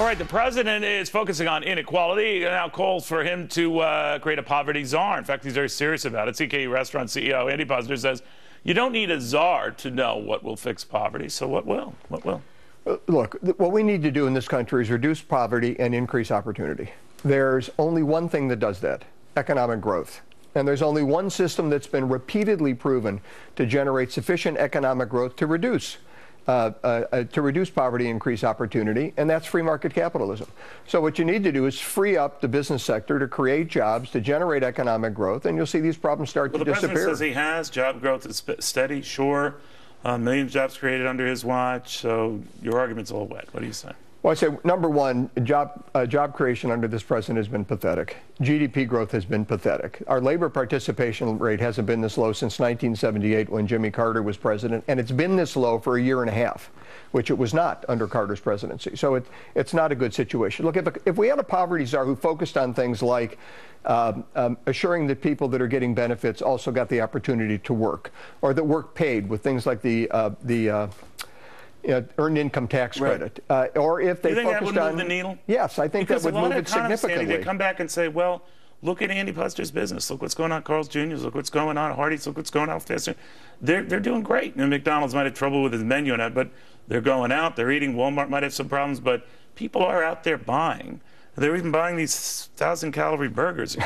All right, the president is focusing on inequality. He now calls for him to create a poverty czar. In fact, he's very serious about it. CKE restaurant CEO Andy Puzer says, you don't need a czar to know what will fix poverty. So what will? What will? Look, what we need to do in this country is reduce poverty and increase opportunity. There's only one thing that does that: economic growth. And there's only one system that's been repeatedly proven to generate sufficient economic growth to reduce poverty, increase opportunity, and that's free market capitalism. So what you need to do is free up the business sector to create jobs, to generate economic growth, and you'll see these problems start to disappear. The president says he has. Job growth is steady, sure. Millions of jobs created under his watch, so your argument's all wet. What do you say? Well, I say, number one, job creation under this president has been pathetic. GDP growth has been pathetic. Our labor participation rate hasn't been this low since 1978 when Jimmy Carter was president, and it's been this low for a year and a half, which it was not under Carter's presidency. So it's not a good situation. Look, if we had a poverty czar who focused on things like assuring that people that are getting benefits also got the opportunity to work, or that work paid with things like the earned income tax credit, or if they focused on... You think that would move the needle? Yes, I think that would move it significantly. They come back and say, well, look at Andy Puzer's business. Look what's going on at Carl's Jr.'s. Look what's going on at Hardee's. Look what's going on with fast food. They're doing great. And McDonald's might have trouble with his menu and that, but they're going out. They're eating. Walmart might have some problems, but people are out there buying. They're even buying these 1,000-calorie burgers.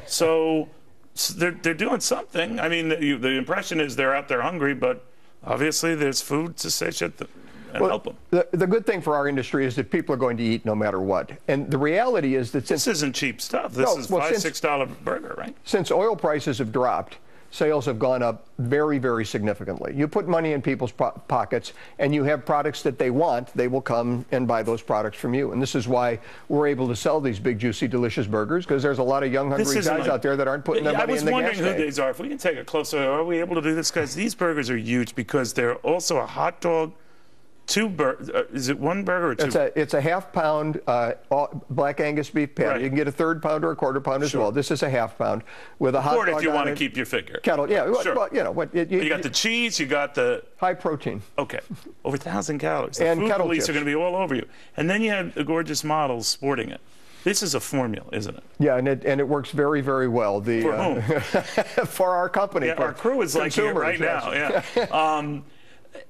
So they're doing something. I mean, the impression is they're out there hungry, but obviously, there's food to satiate them and help them. The good thing for our industry is that people are going to eat no matter what. And the reality is that since... This isn't cheap stuff. This is $5, $6 burger, right? Since oil prices have dropped, sales have gone up very, very significantly. You put money in people's pockets and you have products that they want, they will come and buy those products from you. And this is why we're able to sell these big, juicy, delicious burgers, because there's a lot of young, hungry guys out there that aren't putting their money in the gas tank. I was wondering who these are. If we can take a closer, are we able to do this? Guys, these burgers are huge because they're also a hot dog, is it one burger or two? It's a half-pound black Angus beef patty. Right. You can get a third pound or a quarter pound as well. This is a half-pound with a hot dog if you want to keep your figure. Kettle, yeah. Sure. Well, you know what? You got the cheese. You got the high protein. Okay, over 1,000 calories. The and food kettle police chips are going to be all over you. And then you have the gorgeous models sporting it. This is a formula, isn't it? Yeah, and it works very, very well. For whom? For our company. Yeah, our crew is like here right now. Yeah.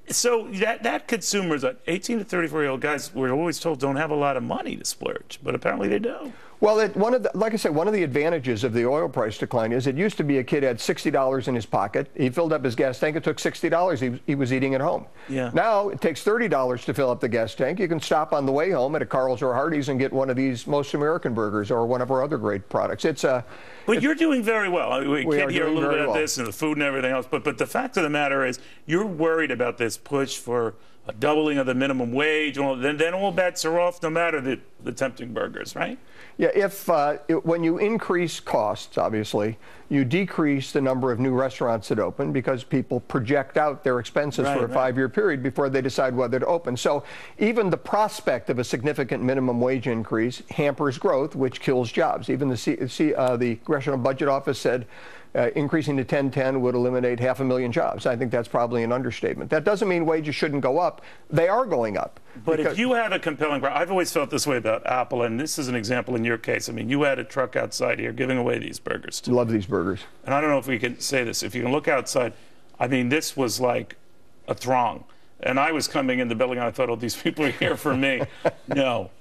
So that consumers, 18 to 34-year-old guys, we're always told don't have a lot of money to splurge, but apparently they do. Well, like I said, one of the advantages of the oil price decline is it used to be a kid had $60 in his pocket. He filled up his gas tank. It took $60. He was eating at home. Yeah. Now it takes $30 to fill up the gas tank. You can stop on the way home at a Carl's or Hardee's and get one of these Most American burgers or one of our other great products. But you're doing very well. We can hear a little bit of this and the food and everything else. But the fact of the matter is you're worried about this push for a doubling of the minimum wage. Then all bets are off no matter the tempting burgers, right? Yeah, when you increase costs, obviously, you decrease the number of new restaurants that open because people project out their expenses for a 5-year period before they decide whether to open. So even the prospect of a significant minimum wage increase hampers growth, which kills jobs. Even the Congressional Budget Office said increasing to 1010 would eliminate 500,000 jobs. I think that's probably an understatement. That doesn't mean wages shouldn't go up. They are going up. But if you have a compelling product, I've always felt this way about Apple, and this is an example in your case. I mean, you had a truck outside here giving away these burgers. Love these burgers. And I don't know if we can say this. If you can look outside, I mean, this was like a throng. And I was coming in the building, and I thought, oh, these people are here for me. No.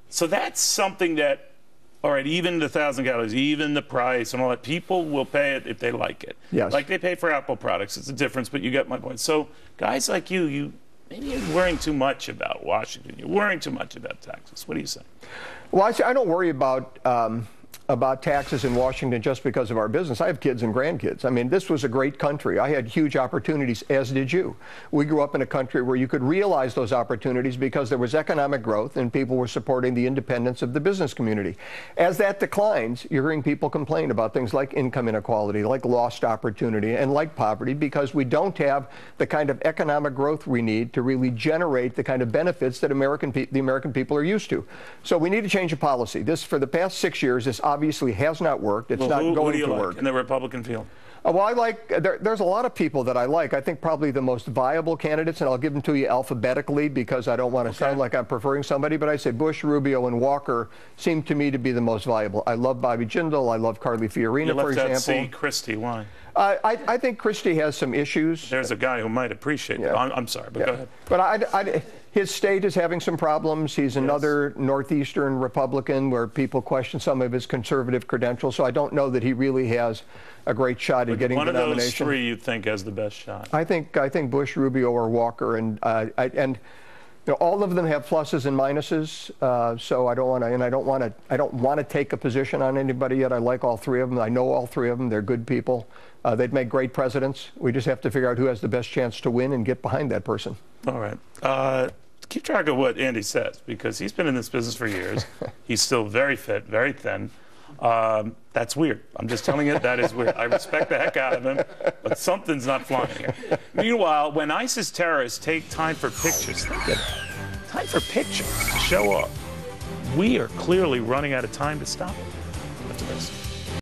So that's something that, all right, even the 1,000 calories, even the price and all that, people will pay it if they like it. Yes. Like they pay for Apple products. It's a difference, but you get my point. So guys like you maybe you're worrying too much about Washington. You're worrying too much about taxes. What do you say? Well, I don't worry about taxes in Washington just because of our business. I have kids and grandkids. I mean, this was a great country. I had huge opportunities, as did you. We grew up in a country where you could realize those opportunities because there was economic growth and people were supporting the independence of the business community. As that declines, you're hearing people complain about things like income inequality, like lost opportunity, and like poverty because we don't have the kind of economic growth we need to really generate the kind of benefits that the American people are used to. So we need to change the policy. This, for the past 6 years, this obviously has not worked. It's not going to work. In the Republican field? Well, I like, there's a lot of people that I like. I think probably the most viable candidates, and I'll give them to you alphabetically because I don't want to sound like I'm preferring somebody, but I say Bush, Rubio, and Walker seem to me to be the most viable. I love Bobby Jindal. I love Carly Fiorina, for example. You left out Christie. Why? I think Christie has some issues. There's a guy who might appreciate it. I'm sorry, but go ahead. But his state is having some problems. He's another Northeastern Republican where people question some of his conservative credentials, so I don't know that he really has a great shot at getting the nomination. One of those three you think has the best shot? I think Bush, Rubio, or Walker, and you know, all of them have pluses and minuses. So I don't want to take a position on anybody yet. I like all three of them. I know all three of them. They're good people. They'd make great presidents. We just have to figure out who has the best chance to win and get behind that person. All right. Keep track of what Andy says, because he's been in this business for years. He's still very fit, very thin. That's weird. I'm just telling you, that is weird. I respect the heck out of him, but something's not flying here. Meanwhile, when ISIS terrorists take time for pictures, think of it. Time for pictures, show up. We are clearly running out of time to stop it. After this.